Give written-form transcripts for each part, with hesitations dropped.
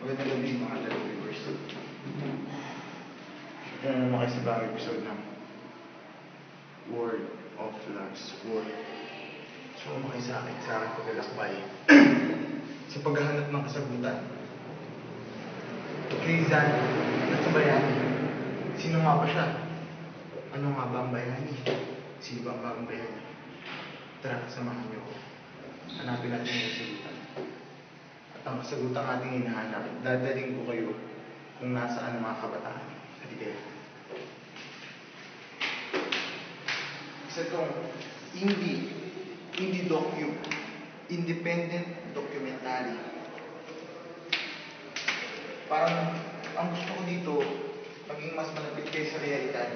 Magandang gabi mga televiewers. Yan na naman kayo sa bagong episode ng Word of Last Word. So, kayo sa akin paglalakbay sa paghahanap ng kasagutan. Krizan, at sa bayani. Sino nga ba siya? Ano nga ba ang bayani? Sino ba ang bagong bayani? Tara, samahan niyo ko. Hanapin natin yung kasagutan. At ang kasagutang ating hinahanap, dadaling ko kayo kung nasaan ang mga kabataan. Halika. Isa itong indie docu, independent documentary. Parang, ang gusto ko dito, maging mas malapit kayo sa realidad.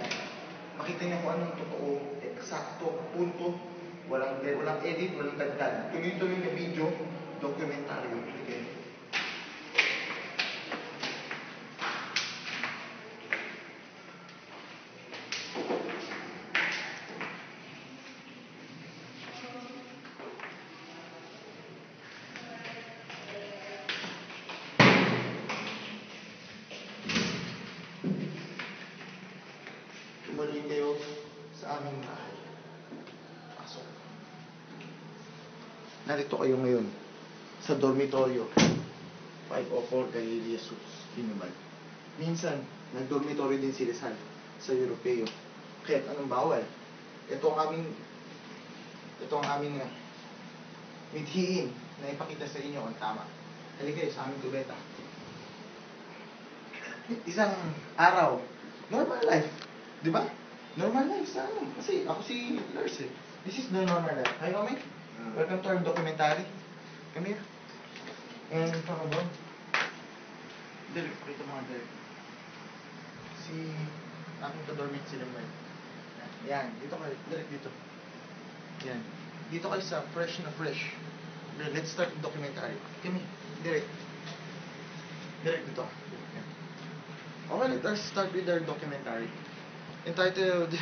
Makita niyo kung anong totoo, eksakto, punto, walang edit, walang dagdag. Tuloy-tuloy na video, documentary. Okay. Tumuli kayo sa aming bahay. Pasok. Narito kayo ngayon sa dormitoryo 504 Galilea Sus, Pinubal. Minsan, nag-dormitoryo din si Rizal sa Europeo. Kaya't anong bawal? Ito ang aming mithiin na ipakita sa inyo ang tama. Halika kayo sa aming kubeta. Isang araw, normal life. Di ba? Normal life sa ano? Kasi ako si Lars eh. This is the normal life. Hi, Omi. Welcome to our documentary. Come here. And from above. Direct, pakita mo nga direct. Si aking kadormit si Lemuel. Yan, dito kayo. Direct dito. Yan. Dito kayo sa fresh na fresh. Let's start the documentary. Come here. Direct. Direct dito. Yan. Okay, let us start with our documentary. Entitled...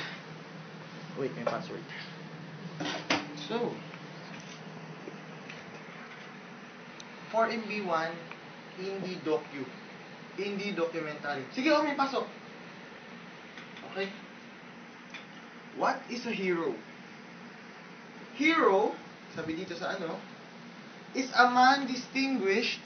Wait, may password. So, 4MB1 Indie documentary. Sige, may pasok. Okay. What is a hero? Hero, sabi dito sa ano, is a man distinguished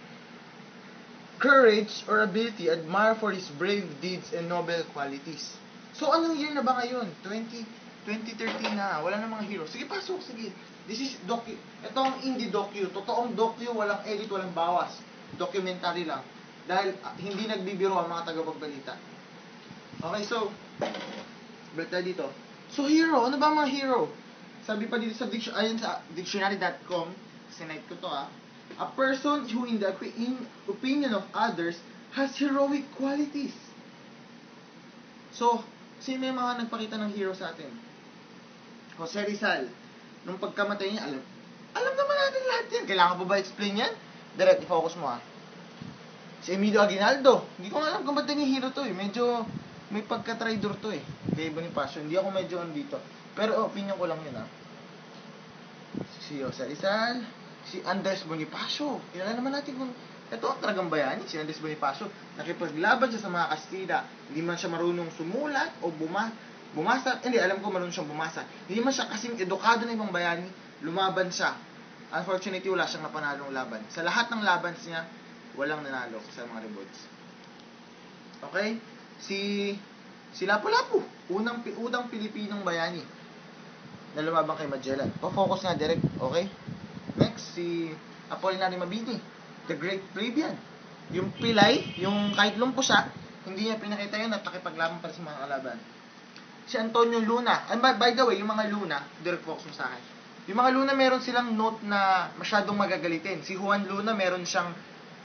courage or ability admired for his brave deeds and noble qualities. So, anong year na ba ngayon? 2013 na. Wala na mga hero. Sige, pasok. Sige. This is docu. Ito ang indie docu. Totoong docu. Walang edit, walang bawas. Documentary lang. Dahil hindi nagbibiro ang mga tagapagbalita. Okay, so, balik tayo dito. So, hero. Ano ba ang mga hero? Sabi pa dito sa ayon sa dictionary.com, sinite ko to a person who in the opinion of others has heroic qualities. So, sino yung mga nagpakita ng hero sa atin? Jose Rizal. Nung pagkamatay niya, alam naman natin lahat yan. Kailangan pa ba explain yan? Direct, i-focus mo Si Emilio Aguinaldo. Hindi ko alam kung ba't naging hero to eh. Medyo may pagka-traidor to eh. Kay Bonifacio. Hindi ako medyo dito. Pero opinion ko lang yun Si Jose Rizal. Si Andres Bonifacio. Kilala naman natin kung ito ang talagang bayani, si Andres Bonifacio. Nakipaglaban siya sa mga Kastila. Hindi man siya marunong sumulat o bumasa. Hindi, alam ko marunong siyang bumasa. Hindi man siya kasing edukado na ibang bayani. Lumaban siya. Unfortunately, wala siyang napanalong laban. Sa lahat ng laban niya, walang nanalo sa mga revolts. Okay? Si Lapu-Lapu. Unang Pilipinong bayani na lumabang kay Magellan. Focus nga direct. Okay? Next, si Apolinario Mabini. The Great Plebeian. Yung pilay, yung kahit lumpo siya, hindi niya pinakita yun at nakipaglaban para sa mga kalaban. Si Antonio Luna. And by the way, yung mga Luna, direct focus mo sa akin. Yung mga Luna, meron silang note na masyadong magagalitin. Si Juan Luna, meron siyang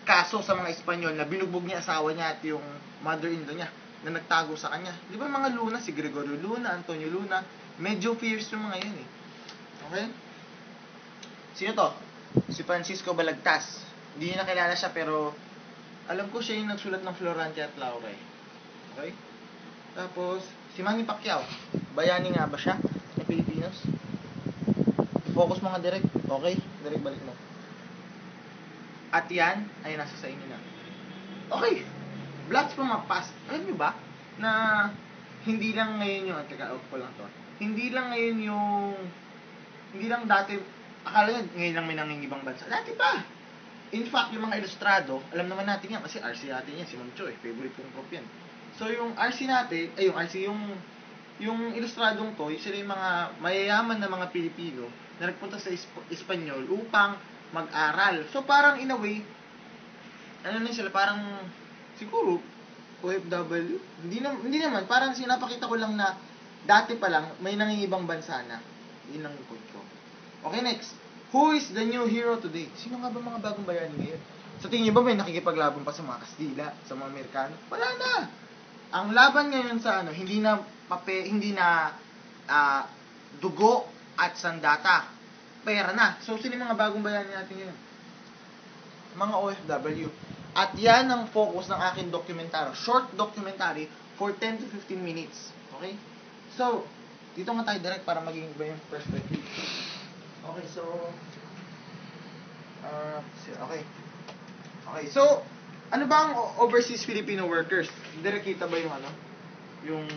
kaso sa mga Espanyol na binugbog niya asawa niya at yung mother-in-law niya na nagtago sa kanya. Di ba mga Luna? Si Gregorio Luna, Antonio Luna, medyo fierce yung mga yun eh. Okay? Sino to? Si Francisco Balagtas. Hindi niya nakilala siya pero alam ko siya yung nagsulat ng Florante at Laure. Okay? Tapos, si Manny Pacquiao. Bayani nga ba siya ng Pilipinas? Focus mo nga direct. Okay? Direct balik mo. At yan ay nasa sa inyo na. Okay, blast from a past. Alam nyo ba, na hindi lang ngayon yung, teka, out ko lang to. Hindi lang ngayon yung, hindi lang dati, akala nyo, ngayon lang may nangingibang bansa. Dati pa. In fact, yung mga ilustrado, alam naman natin yan, kasi RC natin yan, si Ma'am Choy, favorite kong prop yan. So, yung RC natin, ay yung RC, yung ilustradong to, sila yung mga mayayaman na mga Pilipino na nagpunta sa Espanyol upang mag-aral. So, parang in a way, ano na sila, parang, siguro, OFW? Hindi naman, parang sinapakita ko lang na, dati pa lang, may nangingibang bansa na. Yun lang yung point ko. Okay, next. Who is the new hero today? Sino nga ba mga bagong bayani ngayon? Sa tingin niyo ba may nakikipaglaban pa sa mga Kastila, sa mga Amerikano? Wala na! Ang laban ngayon sa ano, hindi na dugo at sandata. Pera na. So, sino yung mga bagong bayani natin ngayon? Mga OFW. At yan ang focus ng aking dokumentaryo. Short documentary for 10 to 15 minutes. Okay? So, dito nga tayo direct para maging iba yung perspective. Okay, so... Okay, so... Ano ba ang overseas Filipino workers? Direct kita ba yung ano? Yung...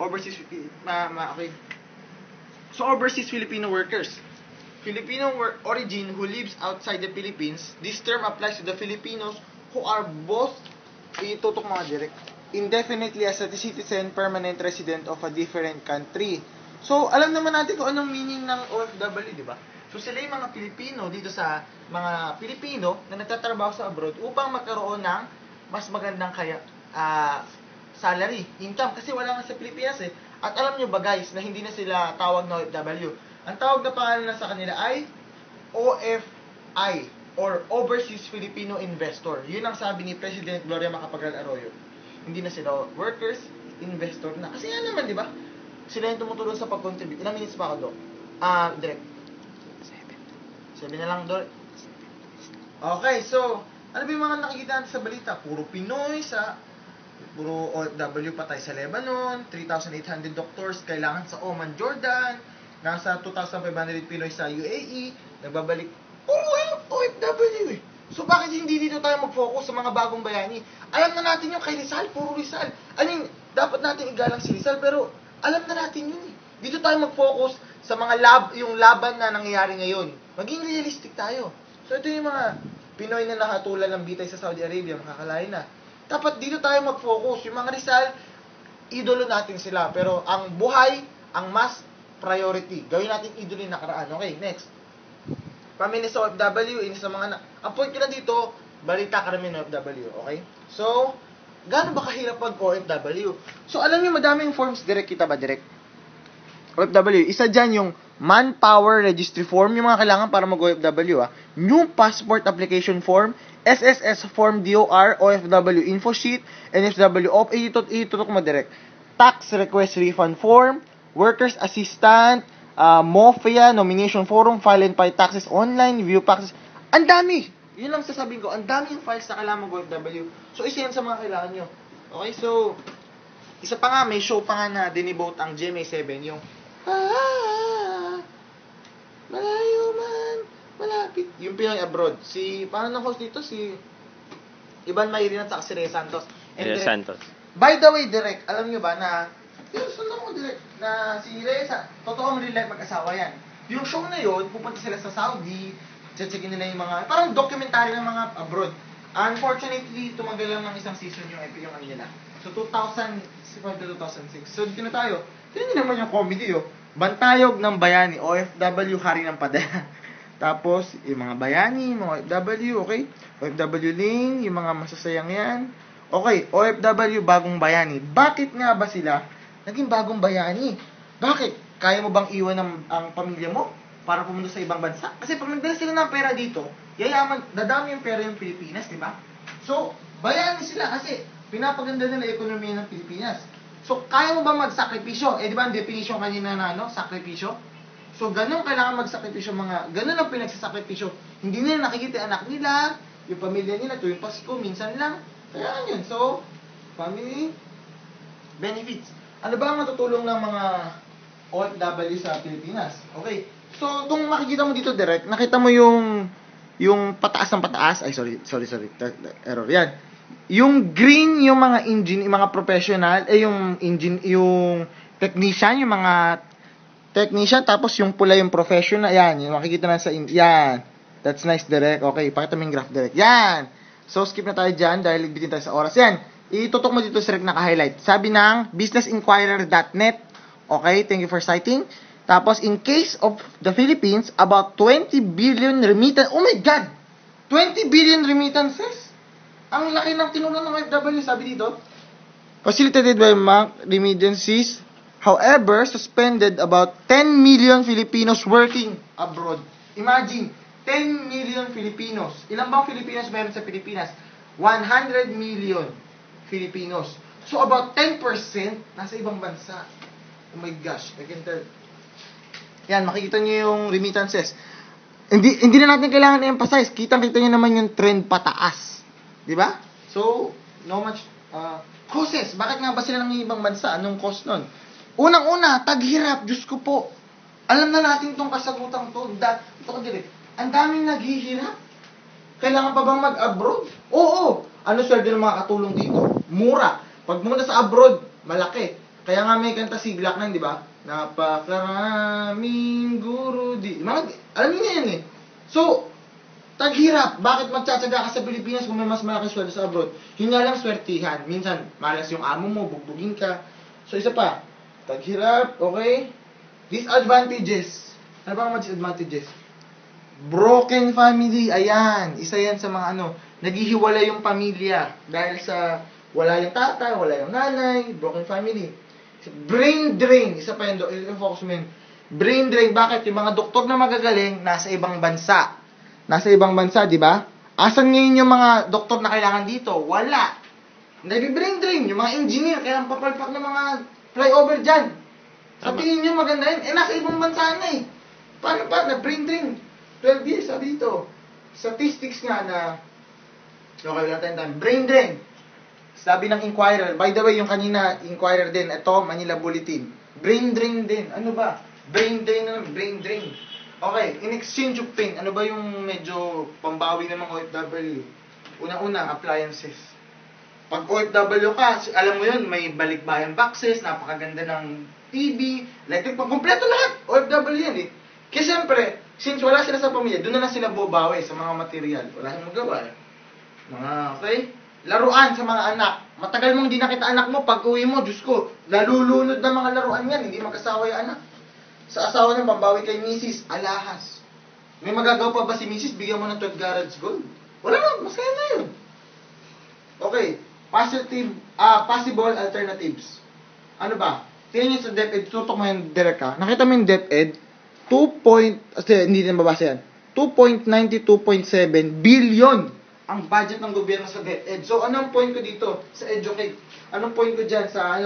Overseas... okay. So, overseas Filipino workers. Filipino origin who lives outside the Philippines. This term applies to the Filipinos who are both, itutok mga direct, indefinitely as a citizen, permanent resident of a different country. So, alam naman natin kung anong meaning ng OFW, di ba? So, sila yung mga Pilipino dito sa mga Pilipino na nagtatrabaho sa abroad upang magkaroon ng mas magandang salary, income. Kasi wala nga sa Pilipinas eh. At alam nyo ba guys, na hindi na sila tawag na OFW. Ang tawag na pangalan na sa kanila ay OFI or Overseas Filipino Investor. Yun ang sabi ni President Gloria Macapagal Arroyo. Hindi na sila workers, investor na. Kasi nga naman, di ba? Sila yung tumutulong sa pag-contribute. Ilang minutes pa ako, Do? Direct. 7 na lang, Do. Okay, so, ano ba yung mga nakikita natin sa balita? Puro Pinoy puro OFW patay sa Lebanon, 3,800 doctors kailangan sa Oman, Jordan, nasa 2,500 Pinoy sa UAE, nagbabalik. Puro OFW eh. So, bakit hindi dito tayo mag-focus sa mga bagong bayani? Alam na natin yung kay Rizal, puro Rizal. I mean, dapat natin igalang si Rizal, pero alam na natin yun eh. Dito tayo mag-focus sa mga yung laban na nangyayari ngayon. Maging realistic tayo. So, ito yung mga Pinoy na nakatulan ng bitay sa Saudi Arabia, makakalain na. Dapat dito tayo mag-focus. Yung mga Rizal, idolo natin sila. Pero ang buhay, ang mas priority. Gawin natin idolo yung nakaraan. Okay, next. Pamili sa OFW, sa mga ang point ko lang dito, balita ka namin ng OFW, okay? So, gaano ba kahirap pag OFW? So, alam niyo madaming forms, direct kita ba, direct? OFW, isa dyan yung manpower registry form, yung mga kailangan para mag-OFW, new passport application form, SSS form DOR, OFW info sheet, NFW op, itutok mo direct. Tax request refund form, workers assistant, MOFIA, nomination forum, file and pay taxes online, view taxes. Ang dami! Yun lang sasabihin ko, ang dami yung files na kailangan mag-OFW. So, isa yan sa mga kailangan nyo. Okay, so, isa pa nga, may show pa nga na dinibote ang GMA7, yung malayo man, malapit. Yung Pinoy abroad. Paano na host dito? Si Ivan Mayrin at saka si Rhea Santos. Rhea Santos. By the way, direct, alam nyo ba na sundan mo direct na si Rhea, totoong real life mag-asawa yan. Yung show na yun, pupunta sila sa Saudi, checkin nila yung mga, parang documentary ng mga abroad. Unfortunately, tumagal lang ng isang season yung ano nila. So, 2005 to 2006. So, dito na tayo. Tingnan naman yung comedy, Bantayog ng Bayani, OFW, Hari ng Padala. Tapos, yung mga bayani, mga OFW, okay? OFW Lane, yung mga masasayang yan. Okay, OFW, bagong bayani. Bakit nga ba sila naging bagong bayani? Bakit? Kaya mo bang iwan ang pamilya mo para pumunta sa ibang bansa? Kasi pag nagdala sila ng pera dito, dadami yung pera yung Pilipinas, di ba? So, bayani sila kasi pinapaganda nila yung ekonomiya ng Pilipinas. So, kaya mo ba magsakripisyo? Di ba ang definition kanina na sakripisyo? So, ganun kailangan magsakripisyo ganun ang pinagsasakripisyo. Hindi nila nakikita anak nila, yung pamilya nila, tuwing Pasko, minsan lang. Kaya yun. So, family benefits. Ano ba ang matutulong ng mga OFW sa Pilipinas? Okay. So, kung makikita mo dito direct, nakita mo yung yung pataas ng pataas, ay sorry, error yan. Yung green, yung mga engine, yung mga professional, yung engine, yung technician, yung mga technician, tapos yung pula yung professional, yan, yung makikita na sa, yan. That's nice, Direk. Okay, pakita mo yung graph, Direk. Yan! So, skip na tayo dyan dahil ligbitin tayo sa oras. Yan, itutok mo dito sa naka-highlight. Sabi ng businessinquirer.net. Okay, thank you for citing. Tapos, in case of the Philippines, about 20 billion remittance. Oh my God! 20 billion remittances? Ang laki ng tinulong ng FW, sabi dito. Facilitated by Bank remittances. However, suspended about 10 million Filipinos working abroad. Imagine, 10 million Filipinos. Ilan bang Filipinos meron sa Pilipinas? 100 million Filipinos. So, about 10% nasa ibang bansa. Oh my gosh, I can tell. Yan, makikita nyo yung remittances. Hindi na natin kailangan i-emphasize. Kitang-kita nyo naman yung trend pataas. Di ba? So, no much causes. Bakit nga ba sila ng ibang bansa? Anong cause nun? Unang-una, taghirap. Diyos ko po. Alam na natin tong kasagutan to. Ang daming naghihirap. Kailangan pa bang mag-abroad? Oo. Ano sweldo ng mga katulong dito? Mura. Pag pumunta sa abroad, malaki. Kaya nga may kanta si Black 9, di ba? Napakaraming guru di. Alam niyo yan eh. So, taghirap. Bakit magtsatsaga ka sa Pilipinas kung may mas malaki sweldo sa abroad? Yun nga lang swertihan. Minsan, malas yung amo mo, bugbugin ka. So, isa pa. Taghirap, okay? Disadvantages. Ano ba ang disadvantages? Broken family. Ayan. Isa yan sa mga naghihiwalay yung pamilya. Dahil sa wala yung tatay, wala yung nanay, broken family. Brain drain, isa pa yun, focus mo yun. Brain drain, bakit? Yung mga doktor na magagaling, nasa ibang bansa. Nasa ibang bansa, di ba? Asan ngayon yung mga doktor na kailangan dito? Wala. Brain drain, yung mga engineer, kaya papalpak ng mga flyover dyan. Sabihin nyo maganda yun, nasa ibang bansa na eh. Paano pa? Na-brain drain. 12 years, sabi dito. Statistics nga na, okay, wala tayong time. Brain drain. Sabi ng Inquirer, by the way, yung kanina, Inquirer din, ito, Manila Bulletin. Brain drain din. Ano ba? Brain drain na brain drain. Okay, in exchange of pain, ano ba yung medyo pambawi ng mga OFW? Una-una, appliances. Pag OFW ka, alam mo yun, may balikbayan boxes, napakaganda ng TV, electric, kompleto lahat. OFW yan eh. Kasi siyempre, since wala sila sa pamilya, doon na lang sila bubawi sa mga material. Wala nang magawa eh. Okay? Laruan sa mga anak. Matagal mong di nakita anak mo, pag uwi mo, Diyos ko, lalulunod na mga laruan yan, hindi mag-asawa yung anak. Sa asawa ng pambawi kay Mrs. Alahas. May magagawa pa ba si Mrs. Bigyan mo ng 12 garage gold? Wala na, masaya na yun. Okay, possible alternatives. Ano ba? Tingnan nyo sa DepEd, tutok mo yung direct ka. Nakita mo yung DepEd, hindi din mabasa yan, 2.92.7 billion ang budget ng gobyerno sa DepEd. So, anong point ko dito sa Educate? Anong point ko dyan sa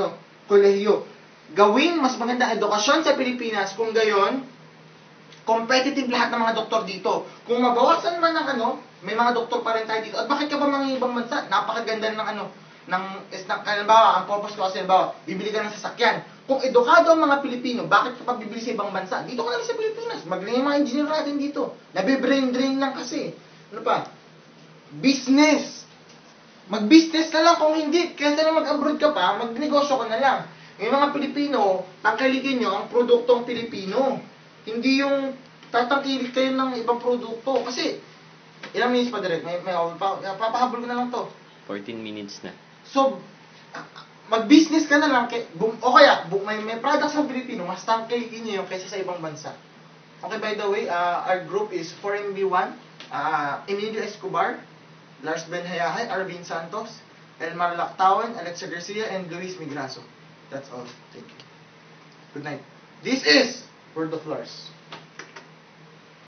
kolehiyo? Gawing mas maganda edukasyon sa Pilipinas kung gayon, competitive lahat ng mga doktor dito. Kung mabawasan man ng may mga doktor pa rin tayo dito. At bakit ka ba mga ibang bansa? Napakaganda ng halimbawa, ang purpose ko kasi, halimbawa, bibili ka ng sasakyan. Kung edukado ang mga Pilipino, bakit ka pa bibili sa ibang bansa? Dito ka lang sa Pilipinas. Magaling yung mga engineer natin dito. Nabibrain drain lang kasi. Ano pa? Business. Mag-business ka lang kung hindi. Kaysa na mag-abroad ka pa, magnegosyo ka na lang. Yung mga Pilipino, tangkilikin nyo ang produktong Pilipino. Hindi yung tatangkilik kayo ng ibang produkto. Kasi, ilang minutes pa direct? Papahabol ko na lang to. 14 minutes na. So, mag-business ka na lang. O kaya, may product sa Pilipino, mas tangkilikin nyo yung kaysa sa ibang bansa. Okay, by the way, our group is 4MB1, Emilio Escobar, Lars Ben Hayahay, Arvin Santos, Elmar Lactawan, Alexa Garcia, and Luis Migraso. That's all. Thank you. Good night. This is Word of Lars.